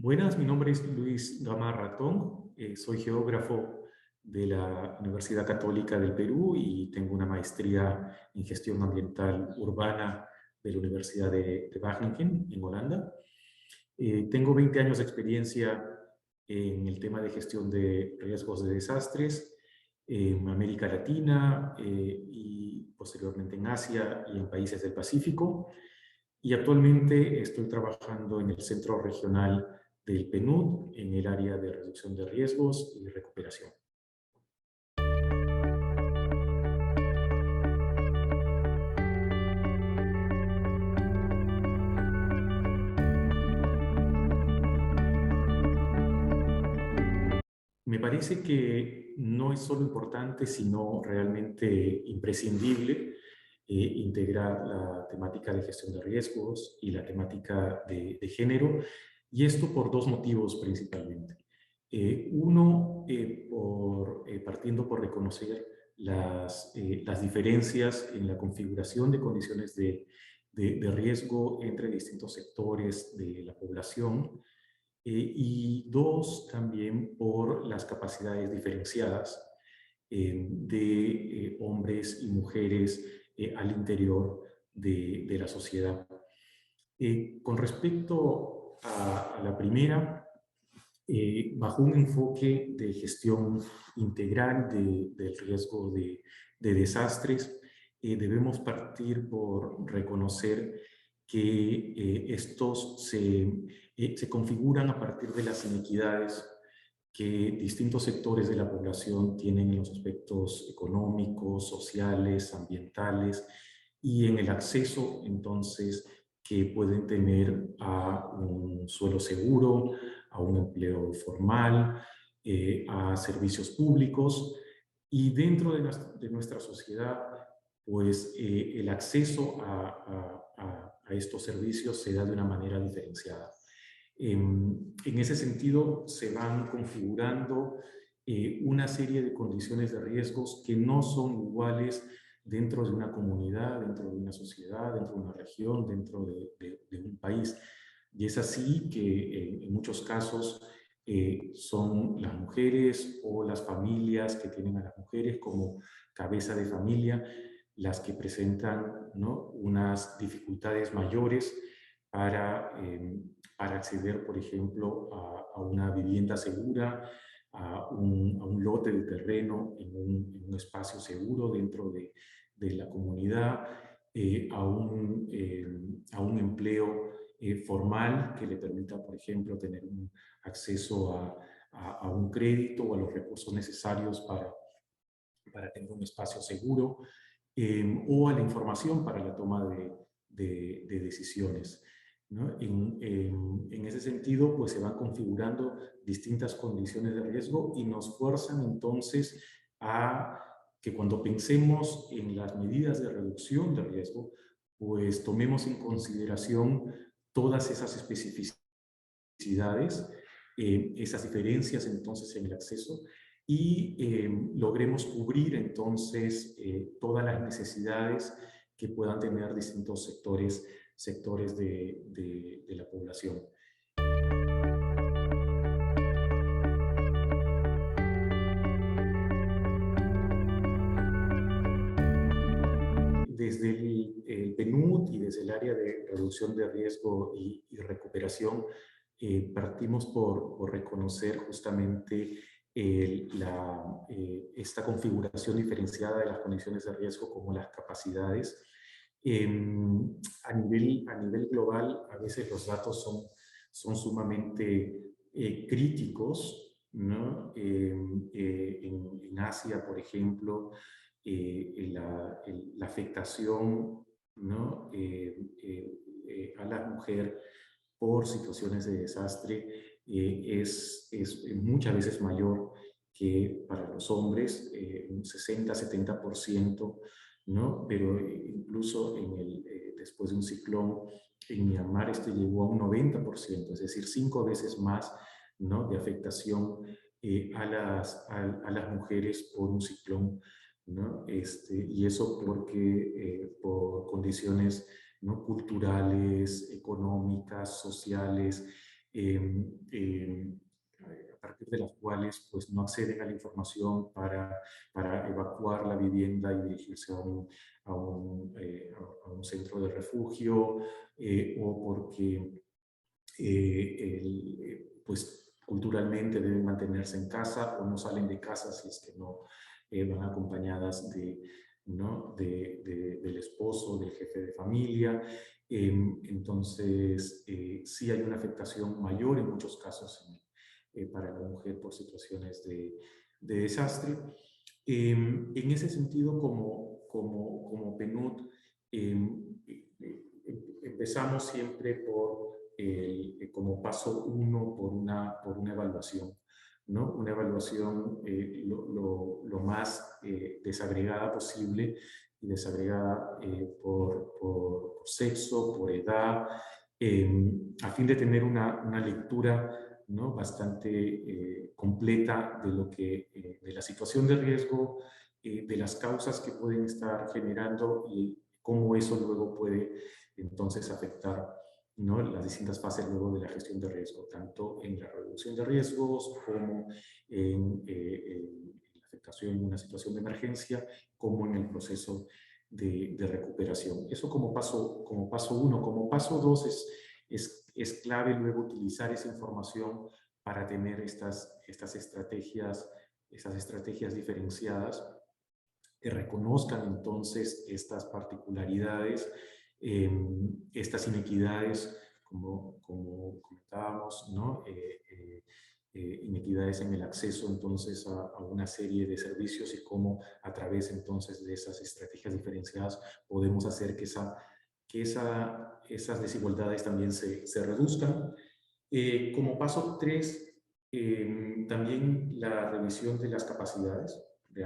Buenas, mi nombre es Luis Gama Ratón, soy geógrafo de la Universidad Católica del Perú y tengo una maestría en gestión ambiental urbana de la Universidad de Wageningen en Holanda. Tengo 20 años de experiencia en el tema de gestión de riesgos de desastres en América Latina y posteriormente en Asia y en países del Pacífico. Y actualmente estoy trabajando en el Centro Regional del PNUD en el área de reducción de riesgos y recuperación. Me parece que no es solo importante, sino realmente imprescindible integrar la temática de gestión de riesgos y la temática de género, y esto por dos motivos principalmente. Uno, partiendo por reconocer las diferencias en la configuración de condiciones de riesgo entre distintos sectores de la población, y dos, también por las capacidades diferenciadas de hombres y mujeres al interior de la sociedad. Con respecto a la primera, bajo un enfoque de gestión integral del riesgo de desastres, debemos partir por reconocer que estos se configuran a partir de las inequidades que distintos sectores de la población tienen en los aspectos económicos, sociales, ambientales y en el acceso, entonces, que pueden tener a un suelo seguro, a un empleo formal, a servicios públicos. Y dentro de nuestra sociedad, pues el acceso a estos servicios se da de una manera diferenciada. En ese sentido, se van configurando una serie de condiciones de riesgos que no son iguales dentro de una comunidad, dentro de una sociedad, dentro de una región, dentro de un país. Y es así que en muchos casos son las mujeres o las familias que tienen a las mujeres como cabeza de familia las que presentan, ¿no?, unas dificultades mayores para acceder, por ejemplo, a una vivienda segura, a un lote de terreno en un espacio seguro dentro de la comunidad, a un empleo formal que le permita, por ejemplo, tener un acceso a un crédito o a los recursos necesarios para tener un espacio seguro, o a la información para la toma de decisiones, ¿no? En ese sentido, pues se van configurando distintas condiciones de riesgo y nos fuerzan entonces a que cuando pensemos en las medidas de reducción de riesgo, pues tomemos en consideración todas esas especificidades, esas diferencias entonces en el acceso, y logremos cubrir entonces todas las necesidades que puedan tener distintos sectores de la población. Desde el PNUD y desde el área de reducción de riesgo y recuperación, partimos por reconocer justamente esta configuración diferenciada de las condiciones de riesgo como las capacidades. A nivel global, a veces los datos son sumamente críticos, ¿no? En Asia, por ejemplo, la afectación, ¿no?, a la mujer por situaciones de desastre es muchas veces mayor que para los hombres, un 60-70%, ¿no? Pero incluso después de un ciclón en Myanmar, este llegó a un 90%, es decir, 5 veces más, ¿no?, de afectación a las mujeres por un ciclón, ¿no? Y eso por condiciones, ¿no?, culturales, económicas, sociales, a partir de las cuales pues, no acceden a la información para evacuar la vivienda y dirigirse a un centro de refugio, o porque pues, culturalmente deben mantenerse en casa o no salen de casa si es que no van acompañadas ¿no? del esposo, del jefe de familia. Entonces, sí hay una afectación mayor en muchos casos para la mujer por situaciones de desastre. En ese sentido, como PNUD, empezamos siempre como paso uno por una evaluación, ¿no? Una evaluación lo más desagregada posible, y desagregada por sexo, por edad, a fin de tener una lectura, ¿no? Bastante completa de la situación de riesgo, de las causas que pueden estar generando y cómo eso luego puede entonces afectar, ¿no? Las distintas fases luego de la gestión de riesgo, tanto en la reducción de riesgos como en la afectación en una situación de emergencia, como en el proceso de recuperación. Eso como paso uno. Como paso dos es clave luego utilizar esa información para tener estas estrategias diferenciadas que reconozcan entonces estas particularidades, estas inequidades, como comentábamos, ¿no? Inequidades en el acceso entonces a una serie de servicios, y cómo a través entonces de esas estrategias diferenciadas podemos hacer que esas desigualdades también se reduzcan. Como paso 3, también la revisión de las capacidades de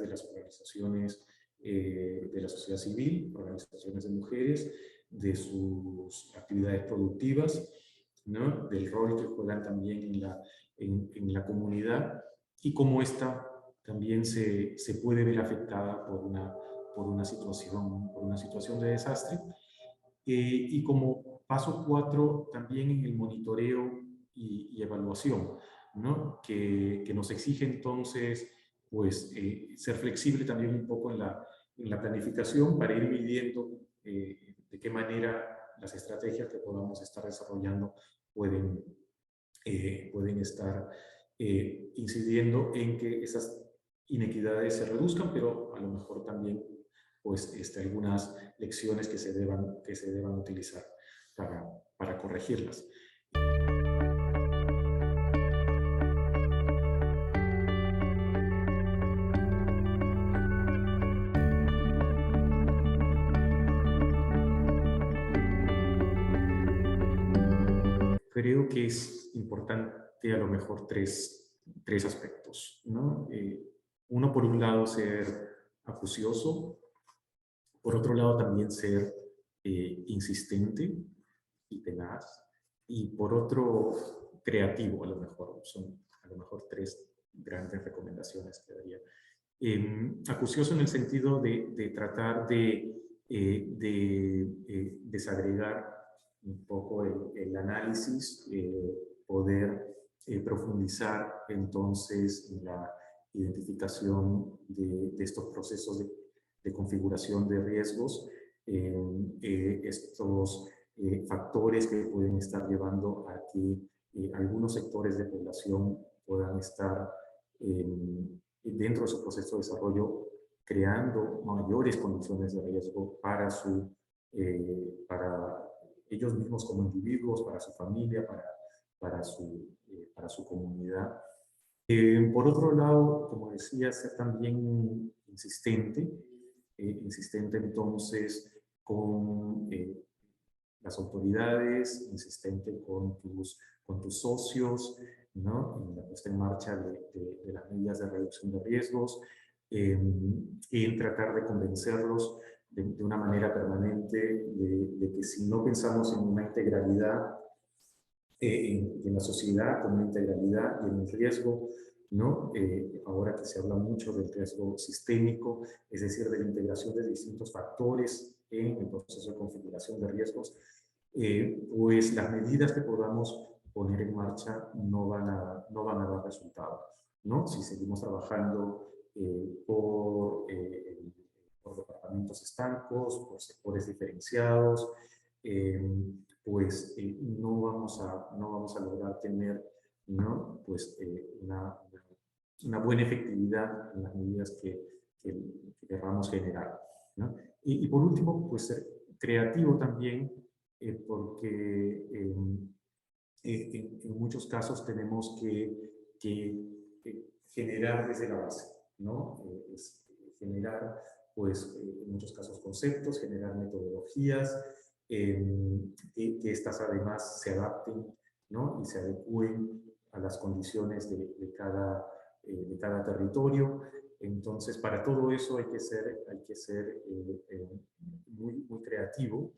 las organizaciones de la sociedad civil, organizaciones de mujeres, de sus actividades productivas, ¿no? Del rol que juegan también en la comunidad, y cómo esta también se puede ver afectada por una situación de desastre. Y como paso 4, también en el monitoreo y evaluación, ¿no? Que nos exige entonces pues, ser flexible también un poco en la planificación, para ir midiendo de qué manera las estrategias que podamos estar desarrollando pueden estar incidiendo en que esas inequidades se reduzcan, pero a lo mejor también pues, algunas lecciones que se deban utilizar para corregirlas. Creo que es importante a lo mejor tres aspectos, ¿no? Uno, por un lado, ser acucioso; por otro lado, también ser insistente y tenaz; y por otro, creativo. A lo mejor son tres grandes recomendaciones que daría. Acucioso en el sentido de tratar de desagregar un poco el análisis, poder profundizar entonces en la identificación de estos procesos de configuración de riesgos, estos factores que pueden estar llevando a que algunos sectores de población puedan estar dentro de su proceso de desarrollo creando mayores condiciones de riesgo para ellos mismos como individuos, para su familia, para su comunidad. Por otro lado, como decía, ser también insistente entonces con las autoridades, insistente con tus socios, ¿no? En la puesta en marcha de las medidas de reducción de riesgos, y tratar de convencerlos de una manera permanente de que si no pensamos en una integralidad en la sociedad, con una integralidad y en el riesgo, ¿no? Ahora que se habla mucho del riesgo sistémico, es decir, de la integración de distintos factores en el proceso de configuración de riesgos, pues las medidas que podamos poner en marcha no van a dar resultado, ¿no? Si seguimos trabajando por departamentos estancos, por sectores diferenciados, eh, pues no vamos a lograr tener, ¿no? Pues una buena efectividad en las medidas que queramos generar, ¿no? Y por último, pues ser creativo también, porque en muchos casos tenemos que generar desde la base, ¿no? Generar, pues, en muchos casos conceptos, generar metodologías, que estas además se adapten, ¿no? Y se adecúen a las condiciones de cada territorio. Entonces, para todo eso hay que ser muy creativo,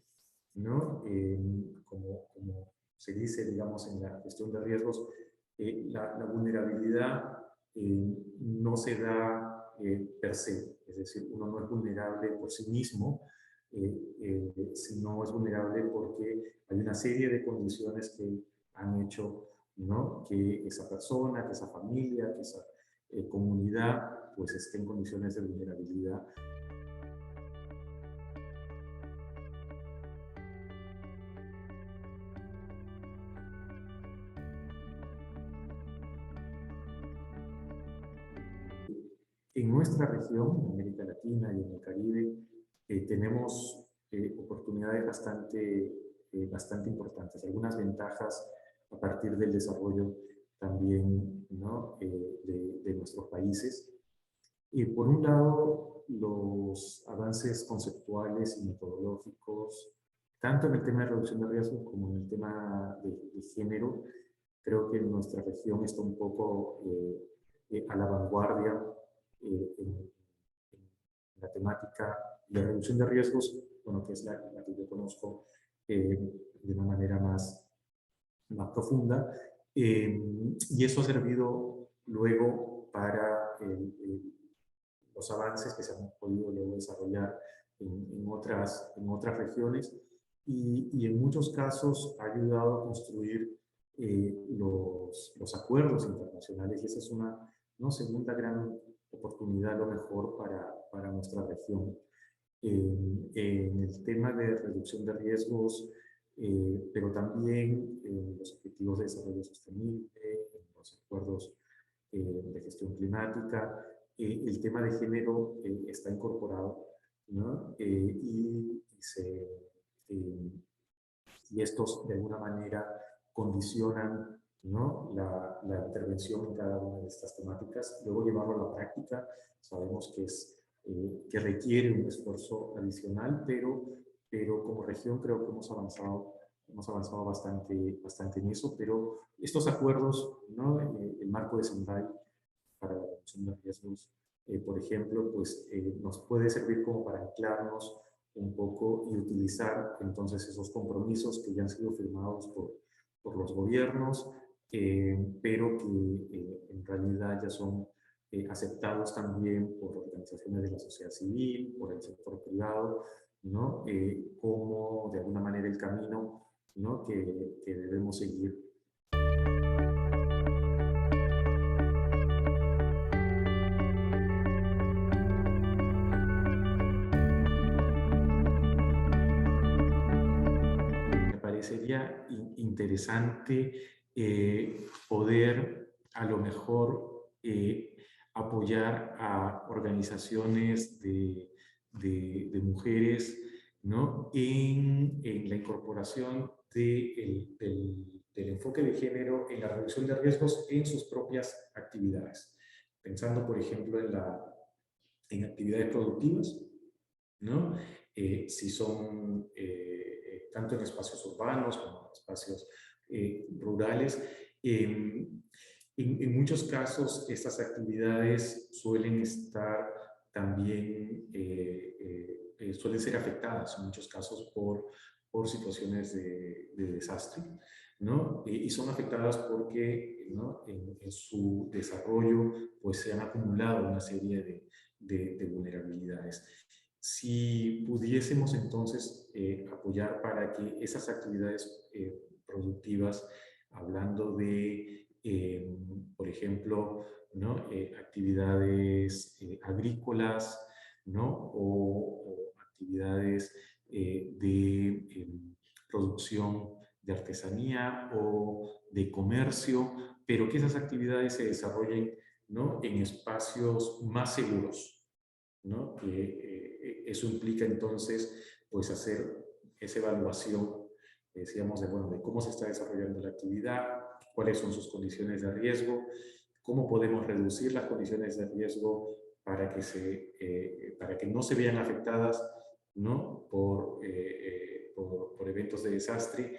¿no? Como se dice, digamos, en la gestión de riesgos, la vulnerabilidad no se da per se, es decir, uno no es vulnerable por sí mismo, sino es vulnerable porque hay una serie de condiciones que han hecho, ¿no? Que esa persona, que esa familia, que esa comunidad, pues esté en condiciones de vulnerabilidad. En nuestra región, en América Latina y en el Caribe, tenemos oportunidades bastante importantes, algunas ventajas a partir del desarrollo también, ¿no? De nuestros países. Y por un lado, los avances conceptuales y metodológicos, tanto en el tema de reducción de riesgos como en el tema de género, creo que nuestra región está un poco a la vanguardia en la temática de reducción de riesgos, bueno, que es la que yo conozco de una manera más profunda, y eso ha servido luego para los avances que se han podido luego desarrollar en otras regiones y en muchos casos ha ayudado a construir los acuerdos internacionales y esa es una, ¿no? Segunda gran oportunidad a lo mejor para nuestra región. En el tema de reducción de riesgos, pero también en los objetivos de desarrollo sostenible, en los acuerdos de gestión climática, el tema de género está incorporado, ¿no? Eh, y estos de alguna manera condicionan, ¿no? La intervención en cada una de estas temáticas. Luego llevarlo a la práctica, sabemos que requiere un esfuerzo adicional, pero como región creo que hemos avanzado bastante en eso, pero estos acuerdos, ¿no? El marco de Sendai para la reducción de riesgos, por ejemplo, pues nos puede servir como para anclarnos un poco y utilizar entonces esos compromisos que ya han sido firmados por los gobiernos, pero que en realidad ya son aceptados también por organizaciones de la sociedad civil, por el sector privado, ¿no? Como de alguna manera el camino, ¿no? Que debemos seguir. Me parecería interesante poder a lo mejor apoyar a organizaciones de mujeres, ¿no? En la incorporación del enfoque de género en la reducción de riesgos en sus propias actividades. Pensando, por ejemplo, en actividades productivas, ¿no? Si son tanto en espacios urbanos como en espacios rurales. En muchos casos, estas actividades suelen estar también, suelen ser afectadas en muchos casos por situaciones de desastre, ¿no? Y son afectadas porque, ¿no? En su desarrollo pues se han acumulado una serie de vulnerabilidades. si pudiésemos entonces apoyar para que esas actividades productivas, hablando de, por ejemplo, ¿no? Actividades agrícolas, ¿no? O actividades de producción de artesanía o de comercio, pero que esas actividades se desarrollen, ¿no? En espacios más seguros, ¿no? Eso implica entonces pues hacer esa evaluación, decíamos, de, bueno, de cómo se está desarrollando la actividad, cuáles son sus condiciones de riesgo, cómo podemos reducir las condiciones de riesgo para que no se vean afectadas, ¿no? Por eventos de desastre,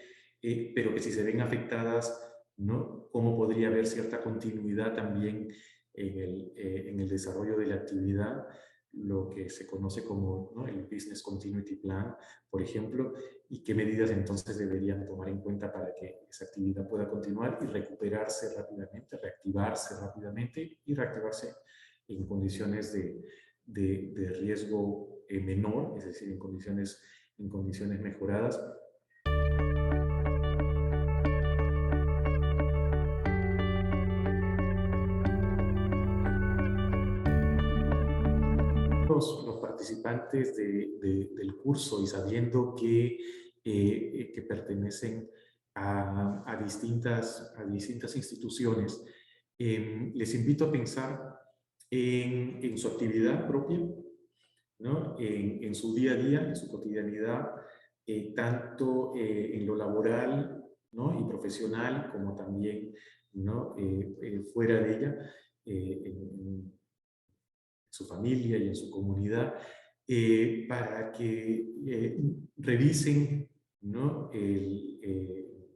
pero que si se ven afectadas, ¿no? Cómo podría haber cierta continuidad también en el desarrollo de la actividad, lo que se conoce como, ¿no? El Business Continuity Plan, por ejemplo, y qué medidas entonces deberían tomar en cuenta para que esa actividad pueda continuar y recuperarse rápidamente, reactivarse en condiciones de riesgo menor, es decir, en condiciones mejoradas. Los participantes del curso y sabiendo que pertenecen a distintas instituciones, les invito a pensar en su actividad propia, ¿no? En su día a día, en su cotidianidad, tanto en lo laboral, ¿no? Y profesional, como también, ¿no? Fuera de ella, en su familia y en su comunidad, para que revisen, ¿no? En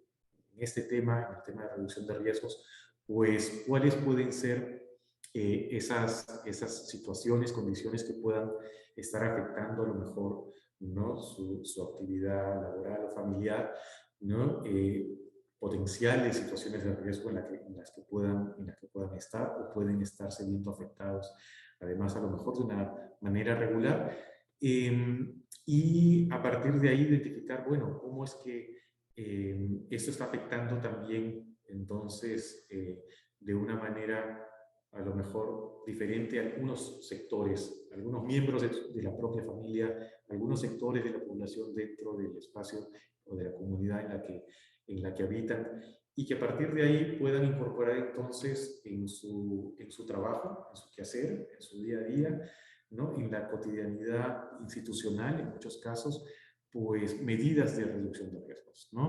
este tema, en el tema de reducción de riesgos, pues cuáles pueden ser esas situaciones, condiciones que puedan estar afectando a lo mejor, ¿no? Su actividad laboral o familiar, ¿no? Potenciales situaciones de riesgo en las que puedan estar o pueden estarse viendo afectados, además a lo mejor de una manera regular. Y a partir de ahí identificar, bueno, cómo es que esto está afectando también entonces de una manera a lo mejor diferente a algunos sectores, algunos miembros de la propia familia, algunos sectores de la población dentro del espacio o de la comunidad en la que habitan, y que a partir de ahí puedan incorporar entonces en su trabajo, en su quehacer, en su día a día, ¿no? En la cotidianidad institucional, en muchos casos, pues medidas de reducción de riesgos, ¿no?